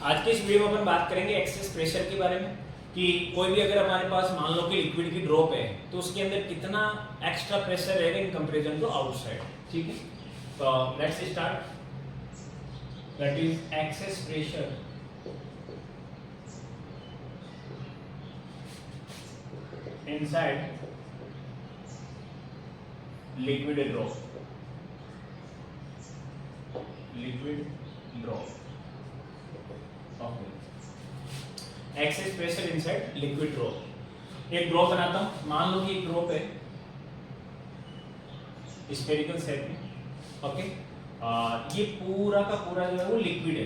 आज के इस वीडियो में अपन बात करेंगे एक्सेस प्रेशर के बारे में कि कोई भी अगर हमारे पास मान लो कि लिक्विड की ड्रॉप है तो उसके अंदर कितना एक्स्ट्रा प्रेशर रहेगा इन कंपैरिजन टू आउटसाइड। ठीक है, तो let's start. That is excess pressure inside liquid drop. Excess pressure inside liquid drop. एक ड्रॉप बनाता हूं, मान लो कि एक ड्रॉप है स्फेरिकल शेप में। ओके, ये पूरा का पूरा जो है वो लिक्विड है,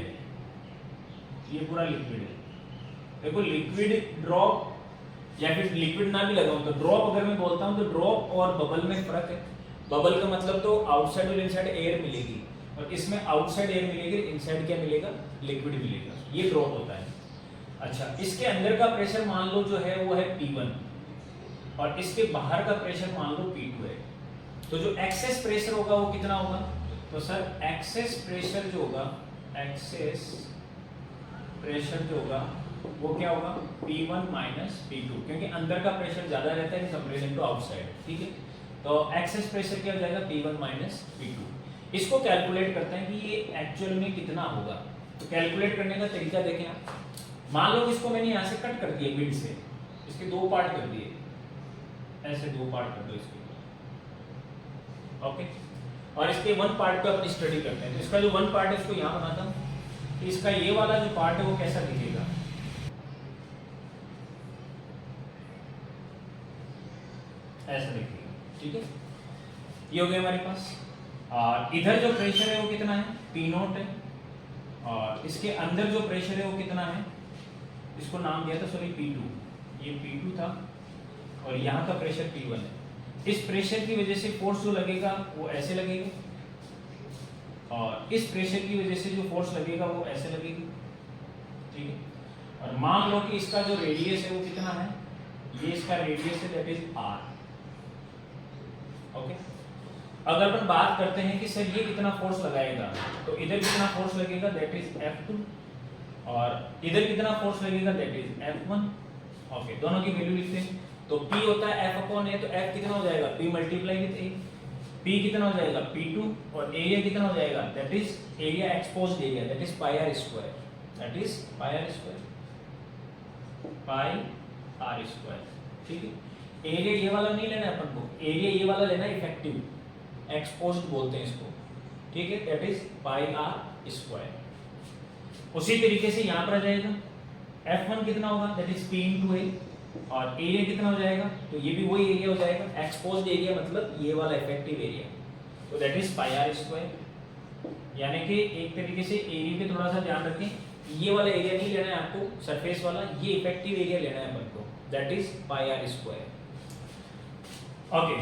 ये पूरा लिक्विड है। देखो लिक्विड ड्रॉप या फिर लिक्विड ना भी लगाऊं तो ड्रॉप अगर मैं बोलता हूं तो ड्रॉप और बबल में फर्क है। बबल का मतलब तो आउटसाइड और इनसाइड एयर मिलेगी और इसमें आउटसाइड एयर मिलेगी, इनसाइड क्या मिलेगा, लिक्विड मिलेगा। ये ड्रॉप होता है। अच्छा, इसके अंदर का प्रेशर मान लो जो है वो है P1 और इसके बाहर का प्रेशर मान लो P2 है। तो जो एक्सेस प्रेशर होगा वो कितना होगा, तो सर एक्सेस प्रेशर जो होगा, एक्सेस प्रेशर जो होगा वो क्या होगा, P1 माइनस P2, क्योंकि अंदर का प्रेशर ज्यादा रहता है इन कंपैरिजन टू आउटसाइड। ठीक है, तो एक्सेस प्रेशर क्या हो जाएगा, P1 माइनस P2। इसको कैलकुलेट करते हैं कि ये एक्चुअल में कितना होगा। तो कैलकुलेट करने का तरीका देखें आप। मान लो इसको मैंने यहाँ से कट कर दिए मिड से, इसके दो पार्ट कर दिए, ऐसे दो पार्ट कर दो इसके। ओके, और इसके वन पार्ट पे अपन स्टडी करते हैं। तो इसका जो वन पार्ट है इसको यहाँ बनाता हूँ। तो इसका ये वाला जो पार्ट है वो कैसा दिखेगा, ऐसा दिखेगा। ठीक है, ये हो गया हमारे पास। और इधर जो प्रेशर है वो कितना है, P0 है, और इसके अंदर जो प्रेशर है वो कितना है, इसको नाम दिया था सॉरी P2, ये P2 था और यहाँ का प्रेशर P1 है। इस प्रेशर की वजह से फोर्स जो लगेगा वो ऐसे लगेगा और इस प्रेशर की वजह से जो फोर्स लगेगा वो ऐसे लगेगी। ठीक है, और मान लो कि इसका जो रेडियस है वो कितना है, ये इसका रेडियस है, दैट इज R। ओके, अगर अपन बात करते हैं कि सर ये कितना फोर्स लगाएगा, तो इधर कितना फोर्स लगेगा, दैट इज F2, और इधर कितना फोर्स लगेगा, दैट इज F1। ओके, दोनों की वैल्यू लिखते हैं। तो P होता है F अपॉन A, तो F कितना हो जाएगा, P multiply with A। P कितना हो जाएगा, P2, और एरिया कितना हो जाएगा, that is area exposed area, that is pi r square, that is pi r square, pi r square. ठीक है, एरिया ये वाला नहीं लेना है अपन को, एरिया ये वाला लेना है इफेक्टिव, एक्सपोज्ड बोलते हैं इसको। ठीक है, that is pi r square. उसी तरीके से यहाँ पर आ जाएगा F1 कितना होगा, that is P into A, और एरिया कितना हो जाएगा, तो ये भी वही एरिया हो जाएगा, एक्सपोज्ड एरिया मतलब ये वाला इफेक्टिव एरिया, तो that is pi r square. यानी कि एक तरीके से एरिया पे थोड़ा सा ध्यान रखें, ये वाला एरिया नहीं लेना है आपको, सरफेस वाला, ये इफेक्टिव एरिया लेना है अपन को, that is pi r square. Okay,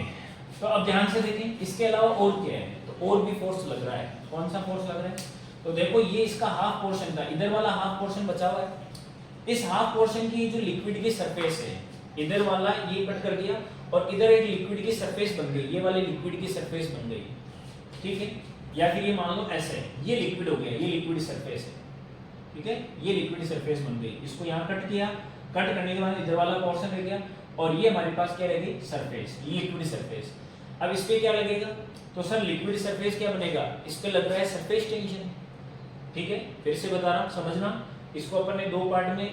तो अब ध्यान से देखें, इसके अलावा और क्या है, तो और भी फोर्स लग रहा है। कौन सा फोर्स लग रहा है, तो देखो ये इसका हाफ पोर्शन था, इधर वाला हाफ पोर्शन बचा हुआ है। इस हाफ पोर्शन की जो लिक्विड की सरफेस है, इधर वाला ये कट कर दिया और इधर एक लिक्विड की सरफेस बन गई, ये वाली लिक्विड की सरफेस बन गई। ठीक है, या फिर ये मान लो ऐसे है, ये लिक्विड हो गया, ये लिक्विड सरफेस है। ठीक है, ये लिक्विड सरफेस बन गई, इसको यहाँ कट किया, कट करने के बाद इधर वाला पोर्शन रह गया और ये हमारे पास क्या रहेगी, सरफेस, ये लिक्विड सरफेस। अब इस पे क्या लगेगा, तो सर लिक्विड सरफेस क्या बनेगा, इस पे लग रहा है सरफेस टेंशन। ठीक है, फिर से बता रहा हूं, समझना। इसको अपन ने दो पार्ट में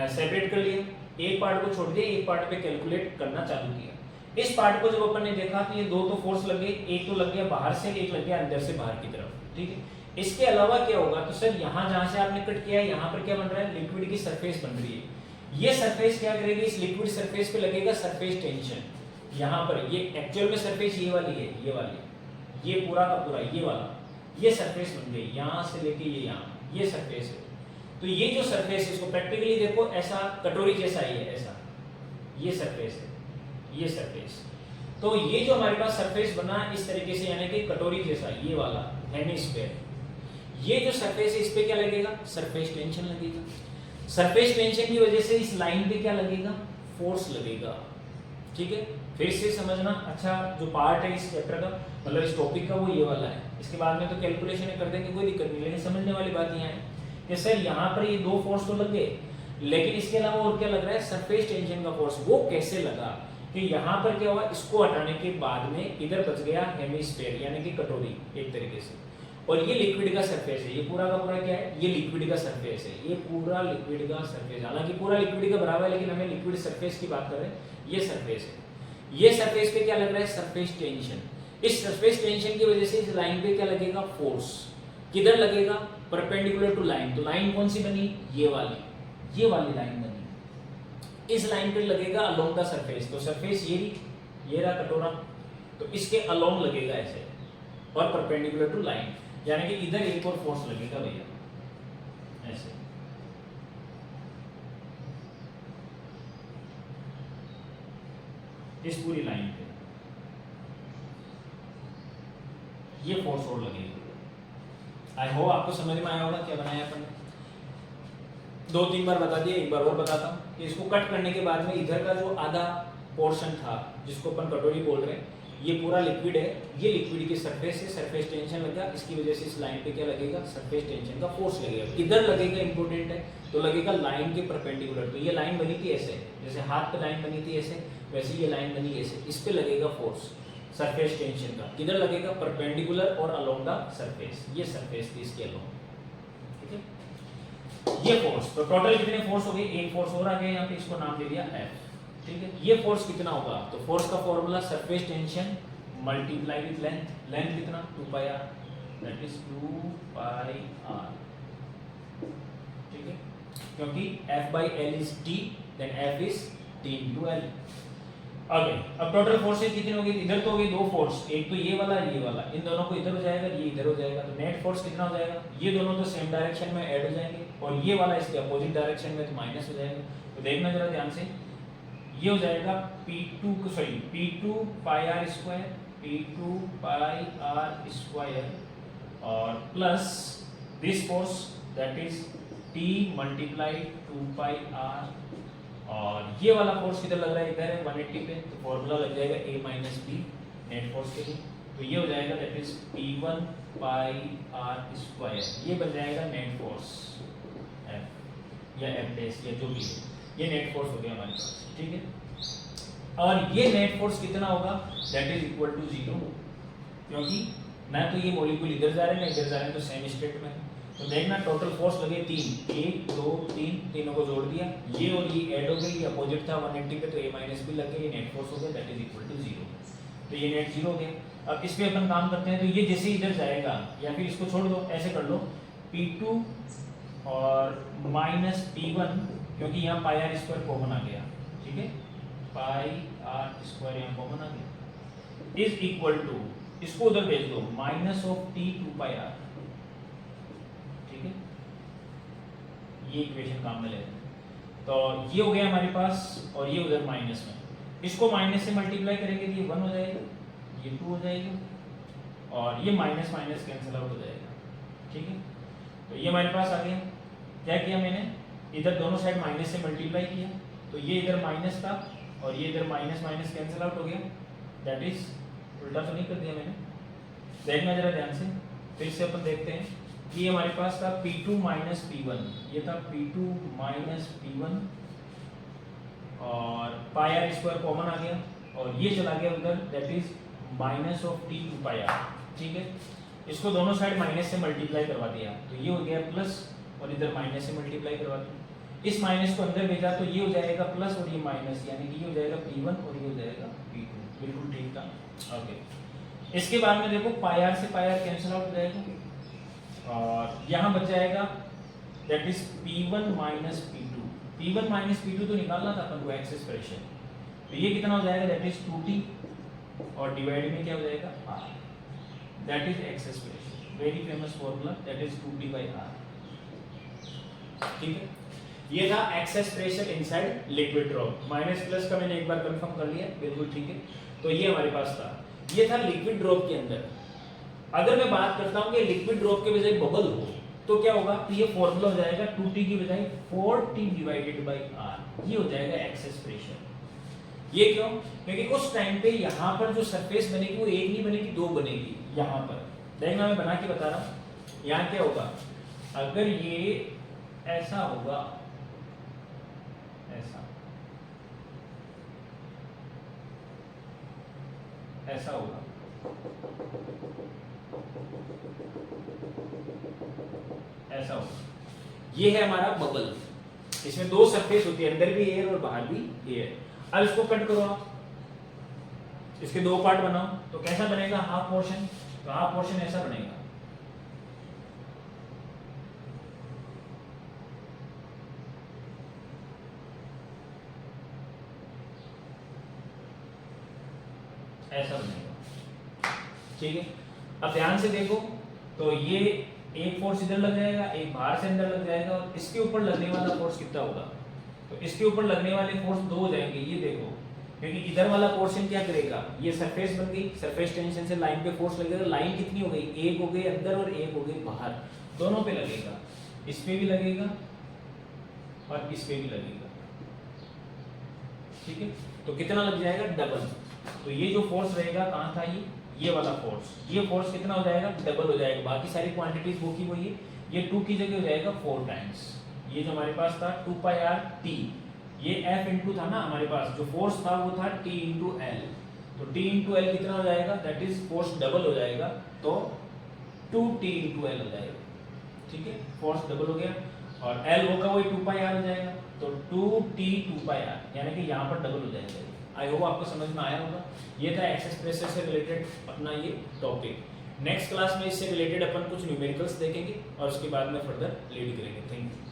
सेपरेट कर लिया, एक पार्ट को छोड़ दिया, एक पार्ट पे कैलकुलेट करना चालू किया। इस पार्ट को जब अपन ने देखा तो ये दो तो फोर्स लग गए, एक तो लग गया बाहर से, एक लग गया अंदर से बाहर की तरफ। ठीक है, इसके अलावा क्या होगा, तो सर यहाँ जहां से आपने कट किया है यहाँ पर क्या बन रहा है, लिक्विड की सरफेस बन रही है। ये सरफेस क्या करेगी, इस लिक्विड सरफेस पे लगेगा सरफेस टेंशन। यहाँ पर ये एक्चुअल में सरफेस ये वाली है, ये वाली, ये पूरा का पूरा ये वाला, ये सरफेस बन गई, यहाँ से लेके ये यहाँ, ये सरफेस है। तो ये जो सरफेस है इसको प्रैक्टिकली देखो, ऐसा कटोरी जैसा ही है, ऐसा ये सरफेस है, ये सरफेस। तो ये जो हमारे पास सरफेस बना इस तरीके से, यानी कि कटोरी जैसा, ये वाला हेमिस्फीयर, ये जो सरफेस है इस पे क्या लगेगा, सरफेस टेंशन लगेगा। सरफेस टेंशन की वजह से इस लाइन पे क्या लगेगा, फोर्स लगेगा। ठीक है, फिर से समझना। अच्छा, जो पार्ट है इस चैप्टर का, मतलब इस टॉपिक का, वो ये वाला है। इसके बाद में तो कैलकुलेशन कर देंगे, कोई दिक्कत नहीं, लेकिन समझने वाली बात यहाँ है कि सर यहाँ पर ये दो फोर्स तो लग गए, लेकिन इसके अलावा और क्या लग रहा है, सरफेस टेंशन का फोर्स। वो कैसे लगा कि यहाँ पर क्या हुआ, इसको हटाने के बाद में इधर बच गया हेमिस्फीयर यानी कि कटोरी एक तरीके से, और ये लिक्विड का सरफेस है, ये पूरा का पूरा क्या है, ये लिक्विड का सरफेस है, ये पूरा लिक्विड का सरफेस, हालांकि पूरा लिक्विड का बराबर है लेकिन हमें लिक्विड सरफेस की बात कर रहे हैं, ये सरफेस है। ये सरफेस पे क्या लग रहा है, सरफेस टेंशन। इस सरफेस टेंशन की वजह से इस लाइन पे क्या लगेगा, फोर्स। किधर लगेगा, परपेंडिकुलर टू लाइन। तो लाइन कौन सी बनी, ये वाली लाइन बनी। इस लाइन पे लगेगा अलोंग द सरफेस, तो सरफेस ये रहा कटोरा, तो इसके अलोंग लगेगा ऐसे और परपेंडिकुलर टू लाइन, यानी कि इधर एक और फोर्स लगेगा भैया ऐसे। इस पूरी लाइन पे ये फोर्स और लगेगी। आई होप आपको समझ में आया होगा क्या बनाया अपन ने। 2-3 बार बता दिया, एक बार और बताता हूँ कि इसको कट करने के बाद में इधर का जो आधा पोर्शन था जिसको अपन कटोरी बोल रहे हैं, ये पूरा लिक्विड है, ये लिक्विड की सरफेस से सरफेस टेंशन लगा, इसकी वजह से इस लाइन पे क्या लगेगा, सरफेस टेंशन का फोर्स लगेगा। किधर लगेगा इंपॉर्टेंट है, तो लगेगा लाइन के परपेंडिकुलर। तो ये लाइन बनी थी ऐसे, जैसे हाथ पे लाइन बनी थी ऐसे, वैसे ये लाइन बनी ऐसे, इस पे लगेगा फोर्स सरफेस टेंशन का। किधर लगेगा, परपेंडिकुलर और अलोंग द सरफेस, ये सरफेस थी इसके अलोंग, ठीक है। ये फोर्स, तो टोटल कितने फोर्स हो गए, एक फोर्स और आ गया यहाँ पे, इसको नाम दे दिया F, ठीक है। ये फोर्स कितना होगा, तो फोर्स का formula surface tension multiply with length, length कितना 2πr, दैट इज 2πr, ठीक है, क्योंकि F/L is T, then F is T into L। अब टोटल फोर्सेस कितनी होगी, इधर तो हो गई दो फोर्स, एक तो ये वाला, इन दोनों को इधर हो जाएगा, ये इधर हो जाएगा, तो नेट फोर्स कितना हो जाएगा, ये दोनों तो सेम डायरेक्शन में ऐड हो जाएंगे और ये वाला इसके अपोजिट डायरेक्शन में तो माइनस हो जाएगा। तो देखना जरा ध्यान से, ये हो जाएगा P2 pi r² और plus this force that is T multiply 2πr, और ये वाला फोर्स किधर लग रहा है, इधर है 180 पे, तो फॉर्मूला लग जाएगा A minus B net force के लिए, तो ये हो जाएगा that is P1 pi r², ये बन जाएगा नेट फोर्स F या F बेस या जो भी है, ये नेट फोर्स हो गया हमारे पास, ठीक है। और ये नेट फोर्स कितना होगा, दैट इज इक्वल टू 0, क्योंकि ना तो ये मॉलिक्यूल इधर जा रहे हैं ना इधर जा रहे हैं, तो सेम स्टेट में। तो देखना टोटल फोर्स लगे 3, 1 2 3, तीनों को जोड़ दिया, ये और ये ऐड हो गई, ये अपोजिट था 180 पे, तो A माइनस B लग गया, ये नेट फोर्स हो गया दैट इज इक्वल टू 0, तो ये नेट 0 हो गया। अब इस पे अपन काम करते हैं, तो ये जैसे इधर जाएगा या फिर इसको छोड़ दो, ऐसे कर लो P2 और माइनस P1, क्योंकि यहाँ पाई आर स्क्वायर कॉमन आ गया, ठीक है, पाई आर स्क्वायर यहाँ कॉमन आ गया, इज इक्वल टू, इसको उधर भेज दो, माइनस ऑफ T 2πr, ठीक है, ये इक्वेशन काम में ले रहे हैं। तो ये हो गया हमारे पास, और ये उधर माइनस में, इसको माइनस से मल्टीप्लाई करेंगे तो ये 1 हो जाएगा, ये 2 हो जाएगा, और ये माइनस माइनस कैंसिल आउट हो जाएगा, ठीक है। तो ये हमारे पास आ गया। क्या किया मैंने, इधर दोनों साइड माइनस से मल्टीप्लाई किया, तो ये इधर माइनस था और ये इधर माइनस माइनस कैंसिल आउट हो गया, दैट इज, उल्टा तो नहीं कर दिया मैंने, देखना जरा ध्यान से, फिर से अपन देखते हैं कि ये हमारे पास था P2 माइनस P1, ये था P2 माइनस P1 और पाई आर स्क्वायर कॉमन आ गया, और ये चला गया उधर, that is minus of T 2πr, ठीक है। इसको दोनों साइड माइनस से मल्टीप्लाई करवा दिया, तो ये हो गया प्लस, और इधर माइनस से मल्टीप्लाई करवा दिया, इस माइनस को अंदर भेजा तो ये हो जाएगा प्लस और ये माइनस, यानी कि ये हो जाएगा P1 और ये हो जाएगा P2, बिल्कुल ठीक था, ओके। इसके बाद में देखो पाई आर से पाई आर कैंसिल आउट हो जाएगा, और यहाँ बच जाएगा that is P1 minus P2, P1 minus P2 तो निकालना था अपन को एक्सेस प्रेशर, तो ये कितना हो जाएगा, दैट इज 2T, और डिवाइड में क्या हो जाएगा R, that is excess pressure, very famous formula, that is 2T/R, ठीक है। ये था excess pressure inside liquid drop, minus plus का मैंने एक बार कंफर्म कर लिया, बिल्कुल ठीक है। तो ये हमारे पास था, ये था लिक्विड ड्रॉप के अंदर। अगर मैं बात करता हूं कि लिक्विड ड्रॉप के बजाय बबल हो तो क्या होगा, तो ये फॉर्मूला हो जाएगा 2T की बजाय 4T/R, ये हो जाएगा एक्सेस प्रेशर। ये क्यों, क्योंकि उस टाइम पे यहाँ पर जो सरफेस बनेगी वो एक नहीं बनेगी, दो बनेगी। यहाँ पर देखना मैं बना के बता रहा हूँ, यहाँ क्या होगा, अगर ये ऐसा होगा, ऐसा ऐसा होगा, ऐसा होगा। ये है हमारा बबल, इसमें दो सरफेस होती है, अंदर भी एयर और बाहर भी एयर। अब इसको कट करो आप, इसके दो पार्ट बनाओ, तो कैसा बनेगा हाफ पोर्शन, तो हाफ पोर्शन ऐसा बनेगा, ऐसा बनेगा, ठीक है। अब ध्यान से देखो, तो ये एक फोर्स इधर लग जाएगा, एक बाहर से अंदर लग जाएगा, और इसके ऊपर लगने वाला फोर्स कितना होगा, तो इसके ऊपर लगने वाले फोर्स दो हो जाएंगे, ये देखो, क्योंकि इधर वाला पोर्शन क्या करेगा, ये सरफेस बन गई, सरफेस टेंशन से लाइन पे फोर्स लगेगा, लाइन कितनी हो गई, एक हो गई अंदर और एक हो गई बाहर, दोनों पे लगेगा, इस पे भी लगेगा और इस पे भी लगेगा, ठीक है। तो कितना लग जाएगा, डबल। तो ये जो फोर्स रहेगा कहाँ था, ये वाला फोर्स, ये फोर्स कितना हो जाएगा, डबल हो जाएगा। बाकी सारी क्वांटिटीज वो की वही, ये 2 की जगह हो जाएगा 4 टाइम्स। ये जो हमारे पास था 2 पाई आर टी, ये F इंटू था ना हमारे पास, जो फोर्स था वो था T इंटू एल, तो T इंटू एल कितना हो जाएगा, दैट इज फोर्स डबल हो जाएगा, तो 2T इंटू एल हो जाएगा, ठीक है, फोर्स डबल हो गया, और L होगा वही 2 पाई आर हो जाएगा, तो 2T 2 पाई आर, यानी कि यहाँ पर डबल हो जाएगा। आई होप आपको समझ में आया होगा। ये था एक्सेस प्रेशर से रिलेटेड अपना ये टॉपिक। नेक्स्ट क्लास में इससे रिलेटेड अपन कुछ न्यूमेरिकल्स देखेंगे और उसके बाद में फर्दर लीड करेंगे। Thank you.